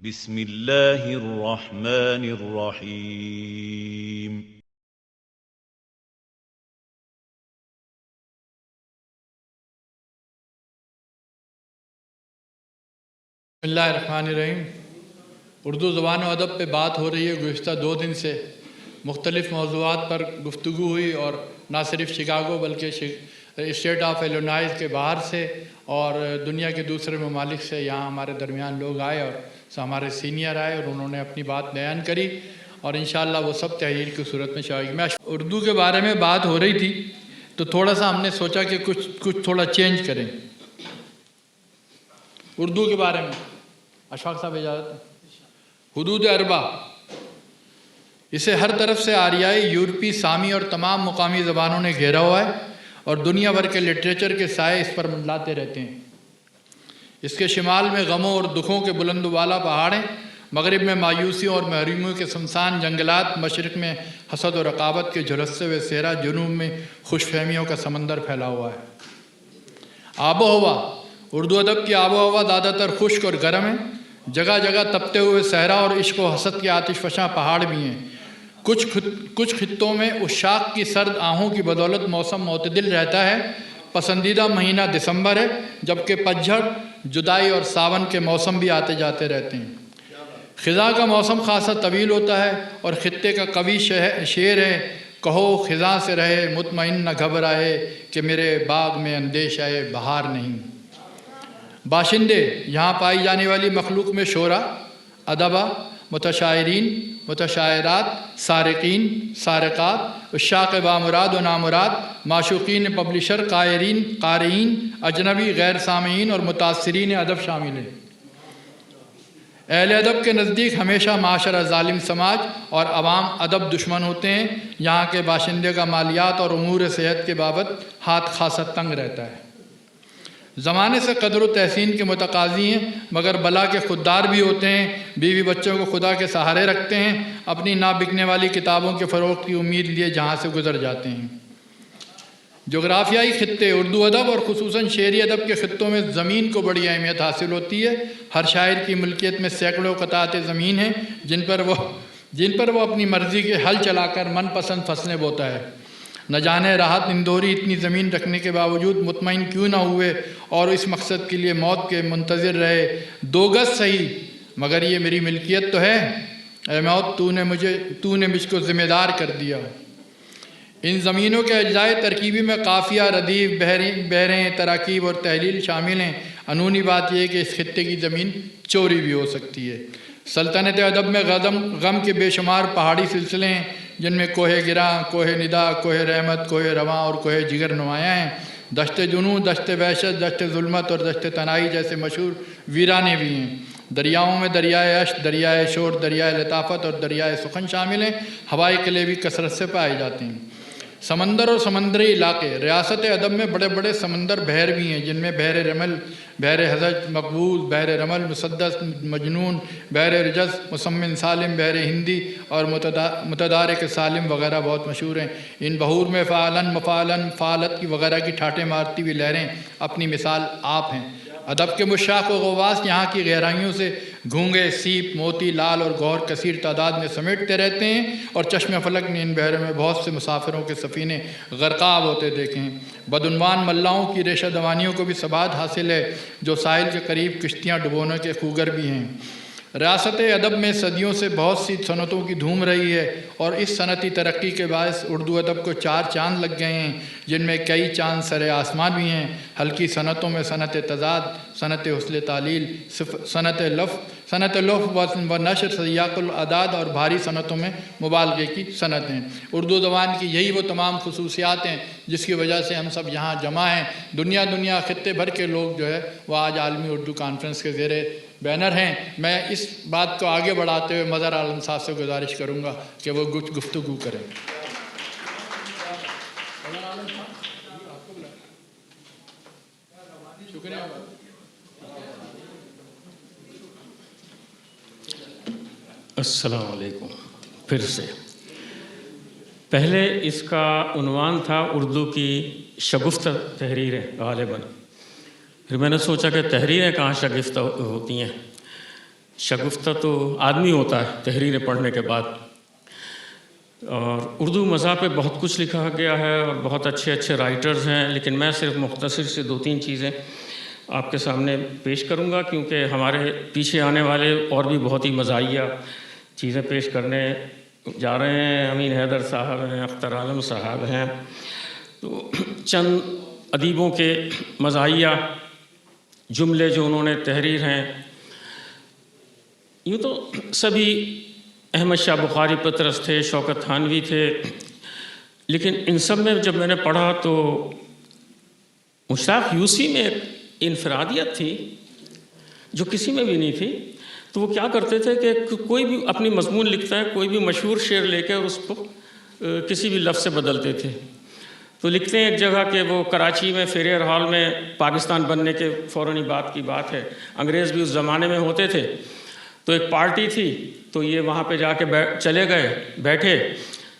بسم اللہ الرحمن الرحیم۔ بسم اللہ الرحمن الرحیم۔ اردو زبان و ادب پہ بات ہو رہی ہے۔ گزشتہ 2 دن سے مختلف موضوعات پر گفتگو ہوئی، اور نہ صرف شکاگو بلکہ اسٹیٹ آف ایلینوائز کے باہر سے اور دنیا کے دوسرے ممالک سے یہاں ہمارے درمیان لوگ آئے، اور ہمارے سینئر آئے اور انہوں نے اپنی بات بیان کری، اور انشاءاللہ وہ سب تحریر کی صورت میں شامل ہوگی۔ میں اردو کے بارے میں بات ہو رہی تھی تو تھوڑا سا ہم نے سوچا کہ کچھ تھوڑا چینج کریں اردو کے بارے میں۔ اشفاق صاحب اجازت ہے؟ حدود اربع، اسے ہر طرف سے آریائی، یورپی، سامی اور تمام مقامی زبانوں نے گھیرا ہوا ہے، اور دنیا بھر کے لٹریچر کے سائے اس پر منڈلاتے رہتے ہیں۔ اس کے شمال میں غموں اور دکھوں کے بلند و بالا پہاڑیں، مغرب میں مایوسیوں اور محرومیوں کے سمسان جنگلات، مشرق میں حسد و رقابت کے جھلستے ہوئے صحرا، جنوب میں خوش فہمیوں کا سمندر پھیلا ہوا ہے۔ آب و ہوا، اردو ادب کی آب و ہوا زیادہ تر خشک اور گرم ہے۔ جگہ جگہ تپتے ہوئے صحرا اور عشق و حسد کے آتش فشاں پہاڑ بھی ہیں۔ کچھ خطوں میں عشاق کی سرد آہوں کی بدولت موسم معتدل رہتا ہے۔ پسندیدہ مہینہ دسمبر ہے، جبکہ پتجھڑ، جدائی اور ساون کے موسم بھی آتے جاتے رہتے ہیں۔ خزاں کا موسم خاصا طویل ہوتا ہے، اور خطے کا قوی شعر ہے: کہو خزاں سے رہے مطمئن نہ گھبرائے، کہ میرے باغ میں اندیشہ بہار نہیں۔ باشندے، یہاں پائی جانے والی مخلوق میں شعراء، ادبا، متشاعرین، متشاعرات، سارقین، سارقات، عشاق بامراد و نامراد، معشوقین، پبلشر، قارئین، اجنبی، غیر سامعین اور متاثرین ادب شامل ہیں۔ اہل ادب کے نزدیک ہمیشہ معاشرہ ظالم سماج اور عوام ادب دشمن ہوتے ہیں۔ یہاں کے باشندے کا مالیات اور امور صحت کے بابت ہاتھ خاصا تنگ رہتا ہے۔ زمانے سے قدر و تحسین کے متقاضی ہیں، مگر بلا کے خوددار بھی ہوتے ہیں۔ بیوی بچوں کو خدا کے سہارے رکھتے ہیں، اپنی نہ بکنے والی کتابوں کے فروغ کی امید لیے جہاں سے گزر جاتے ہیں۔ جغرافیائی خطے، اردو ادب اور خصوصاً شعری ادب کے خطوں میں زمین کو بڑی اہمیت حاصل ہوتی ہے۔ ہر شاعر کی ملکیت میں سینکڑوں قطعات زمین ہیں، جن پر وہ اپنی مرضی کے ہل چلا کر من پسند فصلیں بوتا ہے۔ نہ جانے راحت اندوری اتنی زمین رکھنے کے باوجود مطمئن کیوں نہ ہوئے، اور اس مقصد کے لیے موت کے منتظر رہے: 2 گز صحیح، مگر یہ میری ملکیت تو ہے، اے موت تو نے مجھ کو ذمہ دار کر دیا۔ ان زمینوں کے اجزائے ترکیبی میں قافیہ، ردیف، بحریں، تراکیب اور تحلیل شامل ہیں۔ انہونی بات یہ ہے کہ اس خطے کی زمین چوری بھی ہو سکتی ہے۔ سلطنت ادب میں غم کے بے شمار پہاڑی سلسلے ہیں، جن میں کوہ گراں، کوہ ندا، کوہ رحمت، کوہ رواں اور کوہ جگر نمایاں ہیں۔ دشت جنوں، دشت وحشت، دشت ظلمت اور دشت تنہائی جیسے مشہور ویرانے بھی ہیں۔ دریاؤں میں دریائے اشک، دریائے شور، دریائے لطافت اور دریائے سخن شامل ہیں۔ ہوائی قلعے بھی کثرت سے پائے جاتے ہیں۔ سمندر اور سمندری علاقے، ریاست ادب میں بڑے بڑے سمندر بحر بھی ہیں، جن میں بحر رمل، بحر حزج، مقبوض، بحر رمل، مسدس، مجنون، بحر رجز، مسمن سالم، بحر ہندی اور متدارک سالم وغیرہ بہت مشہور ہیں۔ ان بحور میں فعلن، مفعلن، فعلت کی وغیرہ کی ٹھاٹیں مارتی ہوئی لہریں اپنی مثال آپ ہیں۔ ادب کے مشاق و غواص یہاں کی گہرائیوں سے گھونگے، سیپ، موتی، لال اور گوہر کثیر تعداد میں سمیٹتے رہتے ہیں، اور چشم فلک نے ان بحروں میں بہت سے مسافروں کے سفینے غرقاب ہوتے دیکھے ہیں۔ بدعنوان ملاؤں کی ریشہ دوانیوں کو بھی ثبات حاصل ہے، جو ساحل کے قریب کشتیاں ڈبونے کے خوگر بھی ہیں۔ ریاست ادب میں صدیوں سے بہت سی صنعتوں کی دھوم رہی ہے، اور اس صنعتی ترقی کے باعث اردو ادب کو 4 چاند لگ گئے ہیں، جن میں کئی چاند سر آسمان بھی ہیں۔ ہلکی صنعتوں میں صنعت تضاد، صنعت حسن تعلیل، صنعت لوح و نشر، سیاق الاعداد، اور بھاری صنعتوں میں مبالغے کی صنعت ہیں۔ اردو زبان کی یہی وہ تمام خصوصیات ہیں جس کی وجہ سے ہم سب یہاں جمع ہیں۔ دنیا خطے بھر کے لوگ جو ہے وہ آج عالمی اردو کانفرنس کے زیر بینر ہیں۔ میں اس بات کو آگے بڑھاتے ہوئے مظہر عالم صاحب سے گزارش کروں گا کہ وہ گفتگو کریں۔ السلام علیکم۔ پھر سے پہلے اس کا عنوان تھا اردو کی شگفتہ تحریریں غالباً، پھر میں نے سوچا کہ تحریریں کہاں شگفتہ ہوتی ہیں، شگفتہ تو آدمی ہوتا ہے تحریریں پڑھنے کے بعد. اور اردو مزاح پہ بہت کچھ لکھا گیا ہے اور بہت اچھے اچھے رائٹرز ہیں، لیکن میں صرف مختصر سے 2-3 چیزیں آپ کے سامنے پیش کروں گا، کیونکہ ہمارے پیچھے آنے والے اور بھی بہت ہی مزاحیہ چیزیں پیش کرنے جا رہے ہیں. امین حیدر صاحب ہیں، اختر عالم صاحب ہیں، تو چند ادیبوں کے مزاحیہ جملے جو انہوں نے تحریر ہیں. یوں تو سبھی احمد شاہ بخاری پطرس تھے، شوکت تھانوی تھے، لیکن ان سب میں جب میں نے پڑھا تو مشتاق یوسی میں ایک انفرادیت تھی جو کسی میں بھی نہیں تھی. تو وہ کیا کرتے تھے کہ کوئی بھی اپنی مضمون لکھتا ہے، کوئی بھی مشہور شعر لے کے اس کو کسی بھی لفظ سے بدلتے تھے. تو لکھتے ہیں ایک جگہ کہ وہ کراچی میں فیریئر ہال میں پاکستان بننے کے فوراً بعد کی بات ہے، انگریز بھی اس زمانے میں ہوتے تھے، تو ایک پارٹی تھی، تو یہ وہاں پہ جا کے چلے گئے، بیٹھے،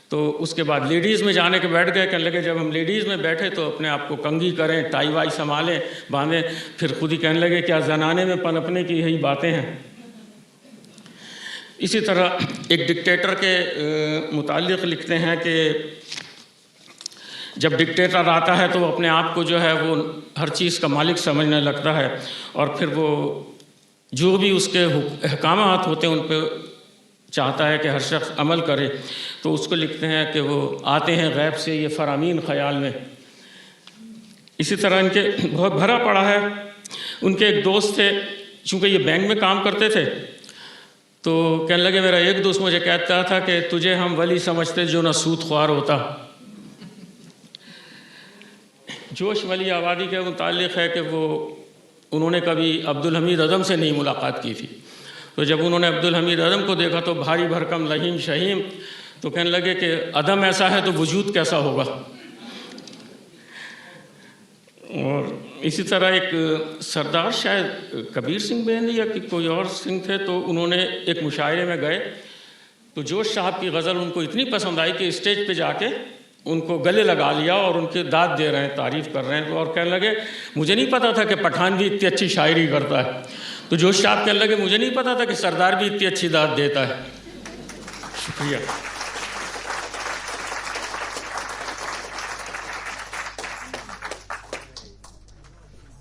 تو اس کے بعد لیڈیز میں جانے کے بیٹھ گئے. کہنے لگے جب ہم لیڈیز میں بیٹھے تو اپنے آپ کو کنگھی کریں، ٹائی وائی سنبھالیں، باندھیں. پھر خود ہی کہنے لگے کیا زنانے میں پنپنے کی یہی باتیں ہیں. اسی طرح ایک ڈکٹیٹر کے متعلق لکھتے ہیں کہ جب ڈکٹیٹر آتا ہے تو وہ اپنے آپ کو جو ہے وہ ہر چیز کا مالک سمجھنے لگتا ہے، اور پھر وہ جو بھی اس کے احکامات ہوتے ہیں ان پہ چاہتا ہے کہ ہر شخص عمل کرے. تو اس کو لکھتے ہیں کہ وہ آتے ہیں غیب سے یہ فرامین خیال میں. اسی طرح ان کے بہت بھرا پڑا ہے. ان کے ایک دوست تھے، چونکہ یہ بینک میں کام کرتے تھے، تو کہنے لگے میرا ایک دوست مجھے کہتا تھا کہ تجھے ہم ولی سمجھتے جو نہ سود خوار ہوتا. جوش ولی آبادی کے متعلق ہے کہ انہوں نے کبھی عبدالحمید عدم سے نہیں ملاقات کی تھی. تو جب انہوں نے عبدالحمید عدم کو دیکھا تو بھاری بھرکم لہیم شہیم، تو کہنے لگے کہ عدم ایسا ہے تو وجود کیسا ہوگا. اور اسی طرح ایک سردار شاید کبیر سنگھ بیندی یا کوئی اور سنگھ تھے، تو انہوں نے ایک مشاعرے میں گئے تو جوش صاحب کی غزل ان کو اتنی پسند آئی کہ اسٹیج پہ جا کے ان کو گلے لگا لیا اور ان کی داد دے رہے ہیں، تعریف کر رہے ہیں. اور کہنے لگے مجھے نہیں پتا تھا کہ پٹھان بھی اتنی اچھی شاعری کرتا ہے. تو جوش صاحب کہنے لگے مجھے نہیں پتا تھا کہ سردار بھی اتنی اچھی داد دیتا ہے. شکریہ.